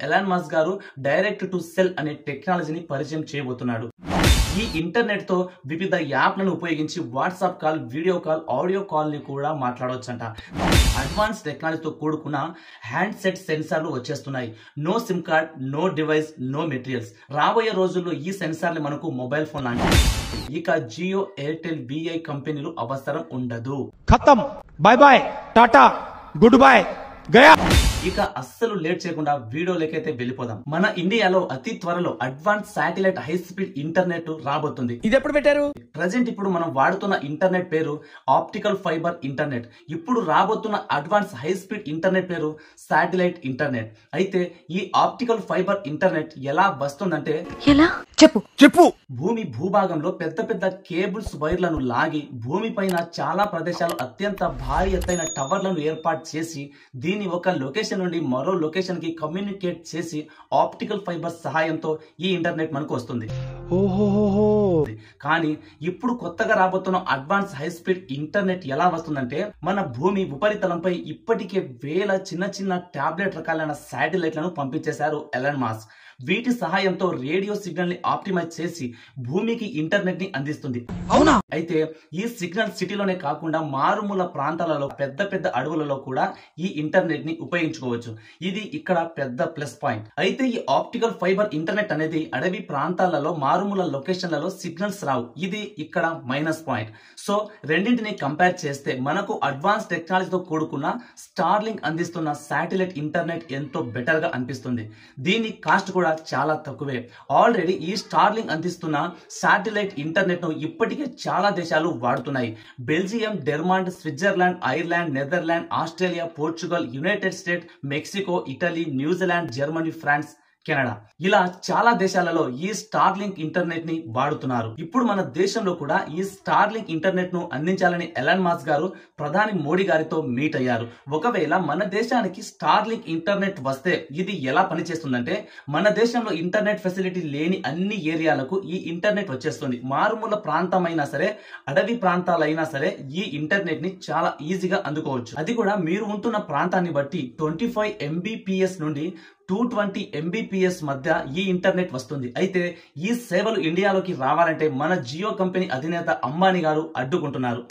Elon Musk గారు direct to cell అనే టెక్నాలజీని పరిచయం చేయబోతున్నాడు. ఈ ఇంటర్నెట్ తో వివిధ యాప్లను ఉపయోగించి WhatsApp call, video call, audio call ని కూడా మాట్లాడవచ్చంట. అడ్వాన్స్ టెక్నాలజీతో కూడుకున్న హ్యాండ్ సెట్ సెన్సార్లు వచ్చేస్తున్నాయి. No SIM card, no device, no materials. రాబోయే రోజుల్లో ఈ సెన్సార్లు మనకు మొబైల్ ఫోన్ లాంటివి. ఇక జియో, ఎయిర్టెల్, విఐ కంపెనీలు అవసరం ఉండదు. ఖతం, by by, Tata, good bye, Gaya. ఇక అస్సలు లేట్ చేయకుండా వీడియోలకైతే వెళ్ళిపోదాం. మన ఇండియాలో అతి త్వరలో advance satellite high speed internet రాబోతుంది. ఇది ఎప్పుడు పెట్టారు? ప్రజెంట్ ఇప్పుడు మనం వాడుతున్న ఇంటర్నెట్ పేరు ఆప్టికల్ ఫైబర్ ఇంటర్నెట్. ఇప్పుడు రాబోతున్న అడ్వాన్స్ హై స్పీడ్ ఇంటర్నెట్ పేరు శాటిలైట్ ఇంటర్నెట్. అయితే ఈ ఆప్టికల్ ఫైబర్ ఇంటర్నెట్ ఎలా వస్తుందంటే, ఎలా చెప్పు. భూమి భూభాగంలో పెద్ద పెద్ద కేబుల్స్ వైర్లను లాగి భూమి పైన చాలా ప్రదేశాలు అత్యంత భారీ ఎత్తైన టవర్లను ఏర్పాటు చేసి దీన్ని ఒక లొకేషన్ నుండి మరో లొకేషన్ కి కమ్యూనికేట్ చేసి ఆప్టికల్ ఫైబర్ సహాయంతో ఈ ఇంటర్నెట్ మనకు వస్తుంది. కానీ ఇప్పుడు కొత్తగా రాబోతున్న అడ్వాన్స్ హై స్పీడ్ ఇంటర్నెట్ ఎలా వస్తుందంటే, మన భూమి ఉపరితలంపై ఇప్పటికే వేల చిన్న చిన్న టాబ్లెట్ రకాలైన శాటిలైట్లను పంపించేశారు ఎలాన్ మస్క్. వీటి సహాయంతో రేడియో సిగ్నల్ ని ఆప్టిమైజ్ చేసి భూమికి ఇంటర్నెట్ ని అందిస్తుంది. అవునా? అయితే ఈ సిగ్నల్ సిటీలోనే కాకుండా మారుమూల ప్రాంతాలలో, పెద్ద పెద్ద అడవులలో కూడా ఈ ఇంటర్నెట్ ని ఉపయోగించుకోవచ్చు. ఇది ఇక్కడ పెద్ద ప్లస్ పాయింట్. అయితే ఈ ఆప్టికల్ ఫైబర్ ఇంటర్నెట్ అనేది అడవి ప్రాంతాలలో, మారుమూల లొకేషన్లలో సిగ్నల్స్ రావు. ఇది ఇక్కడ మైనస్ పాయింట్. సో రెండింటిని కంపేర్ చేస్తే మనకు అడ్వాన్స్ టెక్నాలజీతో కూడుకున్న స్టార్లింక్ అందిస్తున్న శాటిలైట్ ఇంటర్నెట్ ఎంతో బెటర్ గా అనిపిస్తుంది. దీని కాస్ట్ కూడా చాలా తక్కువే. ఆల్రెడీ ఈ స్టార్లింక్ అందిస్తున్న శాటిలైట్ ఇంటర్నెట్ ను ఇప్పటికే చాలా దేశాలు వాడుతున్నాయి. Belgium, Denmark, Switzerland, Ireland, Netherland, Australia, Portugal, United States, Mexico, Italy, New Zealand, Germany, France, Canada, ఇలా చాలా దేశాలలో ఈ స్టార్లింక్ ఇంటర్నెట్ ని వాడుతున్నారు. ఇప్పుడు మన దేశంలో కూడా ఈ స్టార్లింక్ ఇంటర్నెట్ ను అందించాలని ఎలాన్ మస్క్ గారు ప్రధాని మోడీ గారితో మీట్ అయ్యారు. ఒకవేళ మన దేశానికి స్టార్లింక్ ఇంటర్నెట్ వస్తే ఇది ఎలా పనిచేస్తుందంటే, మన దేశంలో ఇంటర్నెట్ ఫెసిలిటీ లేని అన్ని ఏరియాలకు ఈ ఇంటర్నెట్ వచ్చేస్తుంది. మారుమూల ప్రాంతమైనా సరే, అడవి ప్రాంతాలైనా సరే ఈ ఇంటర్నెట్ ని చాలా ఈజీగా అందుకోవచ్చు. అది కూడా మీరు ఉంటున్న ప్రాంతాన్ని బట్టి 25 MBPS నుండి 220 MBPS మధ్య ఈ ఇంటర్నెట్ వస్తుంది. అయితే ఈ సేవలు ఇండియాలోకి రావాలంటే మన జియో కంపెనీ అధినేత అంబానీ గారు అడ్డుకుంటున్నారు.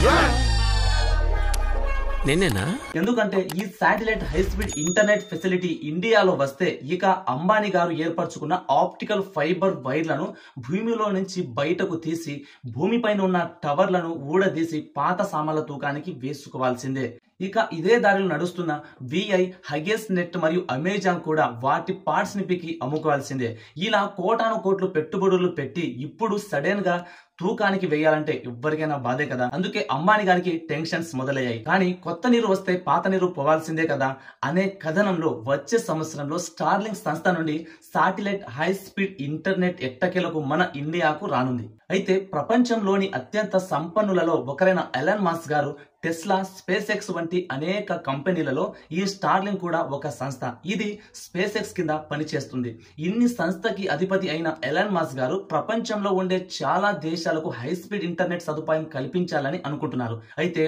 ఎందుకంటే ఈ satellite high speed internet facility ఇండియాలో వస్తే ఇక అంబానీ గారు ఏర్పరచుకున్న ఆప్టికల్ ఫైబర్ వైర్లను భూమిలో నుంచి బయటకు తీసి భూమిపైన ఉన్న టవర్లను ఊడదీసి పాత సామాన్ల తూకానికి వేసుకోవాల్సిందే. ఇక ఇదే దారిలో నడుస్తున్న విఐ, హగెస్ నెట్ మరియు అమెజాన్ కూడా వాటి పార్ట్స్ ని పికి అమ్ముకోవాల్సిందే. ఇలా కోటాను కోట్లు పెట్టుబడులు పెట్టి ఇప్పుడు సడన్ గా తూకానికి వేయాలంటే ఎవ్వరికైనా బాధే కదా. అందుకే అంబానీ గారికి టెన్షన్స్ మొదలయ్యాయి. కానీ కొత్త నీరు వస్తే పాత నీరు పోవాల్సిందే కదా అనే కథనంలో వచ్చే సంవత్సరంలో స్టార్లింక్ సంస్థ నుండి శాటిలైట్ హై స్పీడ్ ఇంటర్నెట్ ఎట్టకేలకు మన ఇండియాకు రానుంది. అయితే ప్రపంచంలోని అత్యంత సంపన్నులలో ఒకరైన ఎలాన్ మస్క్ గారు టెస్లా, స్పేస్ ఎక్స్ వంటి అనేక కంపెనీలలో ఈ స్టార్లింక్ కూడా ఒక సంస్థ. ఇది స్పేస్ ఎక్స్ కింద పనిచేస్తుంది. ఇన్ని సంస్థకి అధిపతి అయిన ఎలాన్ మస్క్ గారు ప్రపంచంలో ఉండే చాలా దేశాలకు హై స్పీడ్ ఇంటర్నెట్ సదుపాయం కల్పించాలని అనుకుంటున్నారు. అయితే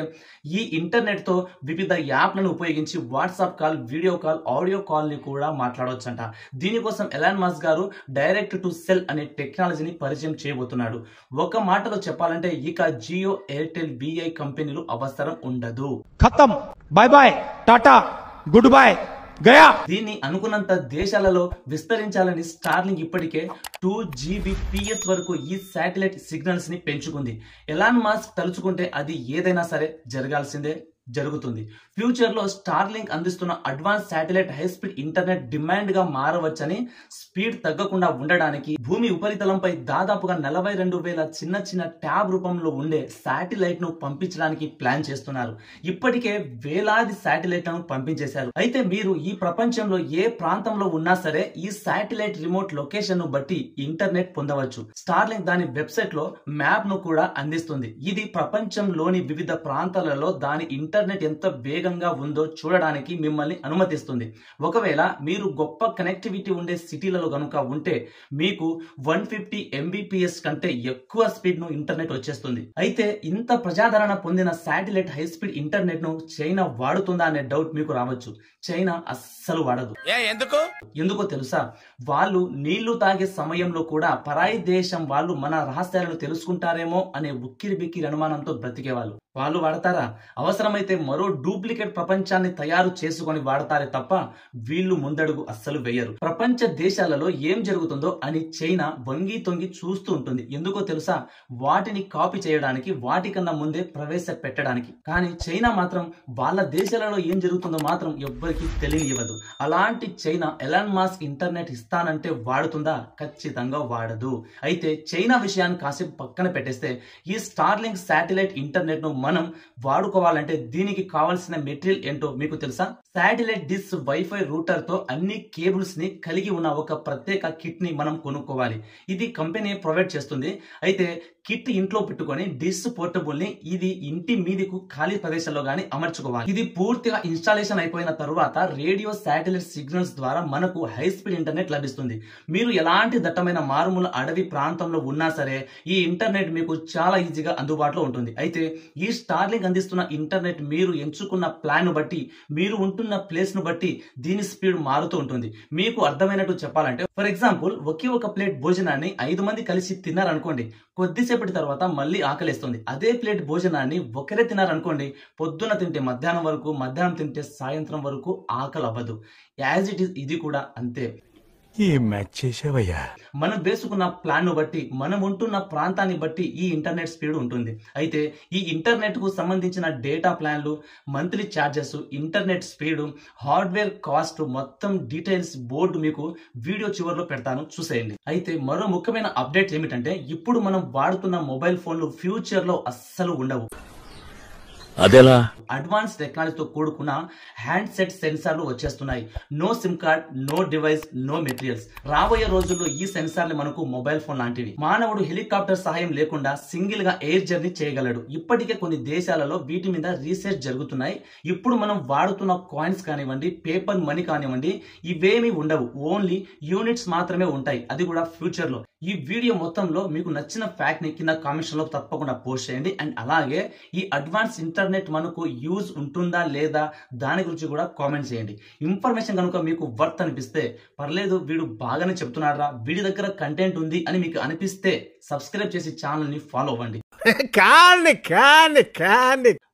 ఈ ఇంటర్నెట్ తో వివిధ యాప్లను ఉపయోగించి WhatsApp call, video call, audio call ని కూడా మాట్లాడవచ్చంట. దీనికోసం ఎలాన్ మస్క్ గారు డైరెక్ట్ టు సెల్ అనే టెక్నాలజీని పరిచయం చేయబోతున్నాడు. ఒక మాటలో చెప్పాలంటే ఇక జియో, ఎయిర్టెల్, విఐ కంపెనీలు అవసరం ఉండదు. ఖతం, by by, Tata, good bye, Gaya. దీన్ని అనుకున్నంత దేశాలలో విస్తరించాలని స్టార్లింక్ ఇప్పటికే 2 GBPS వరకు ఈ శాటిలైట్ సిగ్నల్స్ ని పెంచుకుంది. ఎలాన్ మస్క్ తలుచుకుంటే అది ఏదైనా సరే జరగాల్సిందే, జరుగుతుంది. ఫ్యూచర్ లో స్టార్లింక్ అందిస్తున్న advance satellite high speed internet demand గా మారవచ్చని, స్పీడ్ తగ్గకుండా ఉండడానికి భూమి ఉపరితలంపై దాదాపుగా 42,000 చిన్న చిన్న ట్యాబ్ రూపంలో ఉండే శాటిలైట్ ను పంపించడానికి ప్లాన్ చేస్తున్నారు. ఇప్పటికే వేలాది శాటిలైట్లను పంపించేశారు. అయితే మీరు ఈ ప్రపంచంలో ఏ ప్రాంతంలో ఉన్నా సరే ఈ శాటిలైట్ రిమోట్ లొకేషన్ ను బట్టి ఇంటర్నెట్ పొందవచ్చు. స్టార్లింక్ దాని వెబ్సైట్ లో మ్యాప్ ను కూడా అందిస్తుంది. ఇది ప్రపంచంలోని వివిధ ప్రాంతాలలో దాని ఇంటర్నెట్ ఇంటర్నెట్ ఎంత వేగంగా ఉందో చూడడానికి మిమ్మల్ని అనుమతిస్తుంది. ఒకవేళ మీరు గొప్ప కనెక్టివిటీ ఉండే సిటీలలో గనుక ఉంటే మీకు 150 MBPS కంటే ఎక్కువ స్పీడ్ ను ఇంటర్నెట్ వచ్చేస్తుంది. అయితే ఇంత ప్రజాదరణ పొందిన శాటిలైట్ హై స్పీడ్ ఇంటర్నెట్ ను చైనా వాడుతుందా అనే డౌట్ మీకు రావచ్చు. చైనా అస్సలు వాడదు. ఎందుకో తెలుసా? వాళ్ళు నీళ్లు తాగే సమయంలో కూడా పరాయి దేశం వాళ్ళు మన రహస్యాలను తెలుసుకుంటారేమో అనే ఉక్కిరి బిక్కిరి అనుమానంతో బ్రతికేవాళ్ళు. వాళ్ళు వాడతారా? అవసరమైతే మరో డూప్లికేట్ ప్రపంచాన్ని తయారు చేసుకొని వాడతారే తప్ప వీళ్ళు ముందడుగు అస్సలు వేయరు. ప్రపంచ దేశాలలో ఏం జరుగుతుందో అని చైనా వంగి తొంగి చూస్తూ ఉంటుంది. ఎందుకో తెలుసా? వాటిని కాపీ చేయడానికి, వాటికన్నా ముందే ప్రవేశపెట్టడానికి. కానీ చైనా మాత్రం వాళ్ళ దేశాలలో ఏం జరుగుతుందో మాత్రం ఎవ్వరికి తెలియనివ్వదు. అలాంటి చైనా ఎలాన్ మాస్క్ ఇంటర్నెట్ ఇస్తానంటే వాడుతుందా? ఖచ్చితంగా వాడదు. అయితే చైనా విషయాన్ని కాసేపు పక్కన పెట్టేస్తే ఈ స్టార్లింక్ శాటిలైట్ ఇంటర్నెట్ ను మనం వాడుకోవాలంటే దీనికి కావాల్సిన మెటీరియల్ ఏంటో మీకు తెలుసా? శాటిలైట్ డిష్ వైఫై రూటర్ తో అన్ని కేబుల్స్ ని కలిగి ఉన్న ఒక ప్రత్యేక కిట్ ని మనం కొనుక్కోవాలి. ఇది కంపెనీ ప్రొవైడ్ చేస్తుంది. అయితే కిట్ ఇంట్లో పెట్టుకొని డిష్ పోర్టబుల్ ని ఇది ఇంటి మీదకు ఖాళీ ప్రదేశంలో గానీ అమర్చుకోవాలి. ఇది పూర్తిగా ఇన్స్టాలేషన్ అయిపోయిన తరువాత రేడియో శాటిలైట్ సిగ్నల్స్ ద్వారా మనకు హై స్పీడ్ ఇంటర్నెట్ లభిస్తుంది. మీరు ఎలాంటి దట్టమైన మారుమూల అడవి ప్రాంతంలో ఉన్నా సరే ఈ ఇంటర్నెట్ మీకు చాలా ఈజీగా అందుబాటులో ఉంటుంది. అయితే ఈ స్టార్లింక్ అందిస్తున్న ఇంటర్నెట్ మీరు ఎంచుకున్న ప్లాన్ ను బట్టి, మీరు ఉంటున్న ప్లేస్ ను బట్టి దీని స్పీడ్ మారుతూ ఉంటుంది. మీకు అర్థమైనట్టు చెప్పాలంటే ఫర్ ఎగ్జాంపుల్ ఒకే ఒక ప్లేట్ భోజనాన్ని 5 మంది కలిసి తిన్నారనుకోండి, కొద్దిసేపటి తర్వాత మళ్ళీ ఆకలిస్తుంది. అదే ప్లేట్ భోజనాన్ని ఒకరే తినారనుకోండి, పొద్దున తింటే మధ్యాహ్నం వరకు, మధ్యాహ్నం తింటే సాయంత్రం వరకు ఆకలి అవ్వదు. యాజ్ ఇట్ ఈస్ ఇది కూడా అంతే. మనం వేసుకున్న ప్లాన్ ను బట్టి, మనం ఉంటున్న ప్రాంతాన్ని బట్టి ఈ ఇంటర్నెట్ స్పీడ్ ఉంటుంది. అయితే ఈ ఇంటర్నెట్ కు సంబంధించిన డేటా ప్లాన్లు, monthly charges, internet speed, hardware cost మొత్తం డీటెయిల్స్ బోర్డు మీకు వీడియో చివరిలో పెడతాను, చూసేయండి. అయితే మరో ముఖ్యమైన అప్డేట్ ఏమిటంటే ఇప్పుడు మనం వాడుతున్న మొబైల్ ఫోన్లు ఫ్యూచర్ లో అస్సలు ఉండవు. అదేలా? అడ్వాన్స్ టెక్నాలజీతో కూడుకున్న హ్యాండ్ సెట్ సెన్సార్లు వచ్చేస్తున్నాయి. No SIM card, no device, no materials. రాబోయే రోజుల్లో ఈ సెన్సార్లు మనకు మొబైల్ ఫోన్ లాంటివి. మానవుడు హెలికాప్టర్ సహాయం లేకుండా సింగిల్ గా ఎయిర్ జర్నీ చేయగలడు. ఇప్పటికే కొన్ని దేశాలలో వీటి మీద రీసెర్చ్ జరుగుతున్నాయి. ఇప్పుడు మనం వాడుతున్న కాయిన్స్ కానివ్వండి, పేపర్ మనీ కానివ్వండి, ఇవేమీ ఉండవు. ఓన్లీ యూనిట్స్ మాత్రమే ఉంటాయి. అది కూడా ఫ్యూచర్ లో. ఈ వీడియో మొత్తంలో మీకు నచ్చిన ఫ్యాక్ట్ ని కింద కామెంట్స్ లో తప్పకుండా పోస్ట్ చేయండి. అండ్ అలాగే ఈ అడ్వాన్స్ ఇంటర్నెట్ మనకు యూజ్ ఉంటుందా లేదా దాని గురించి కూడా కామెంట్ చేయండి. ఇన్ఫర్మేషన్ కనుక మీకు వర్త్ అనిపిస్తే, పర్లేదు వీడు బాగానే చెప్తున్నారా, వీడి దగ్గర కంటెంట్ ఉంది అని మీకు అనిపిస్తే సబ్స్క్రైబ్ చేసి ఛానల్ ని ఫాలో అవ్వండి.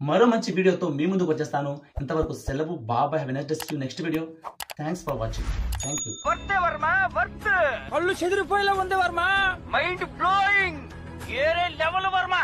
మరో మంచి వీడియోతో మీ ముందుకు వచ్చేస్తాను. ఇంతవరకు సెలవు. Bye bye. Have a nice day. See you next video. Thanks for watching. Thank you. కళ్ళు చెదిరిపోయేలా ఉంది వర్మ. Mind blowing. ఏరే లెవెల్ వర్మ.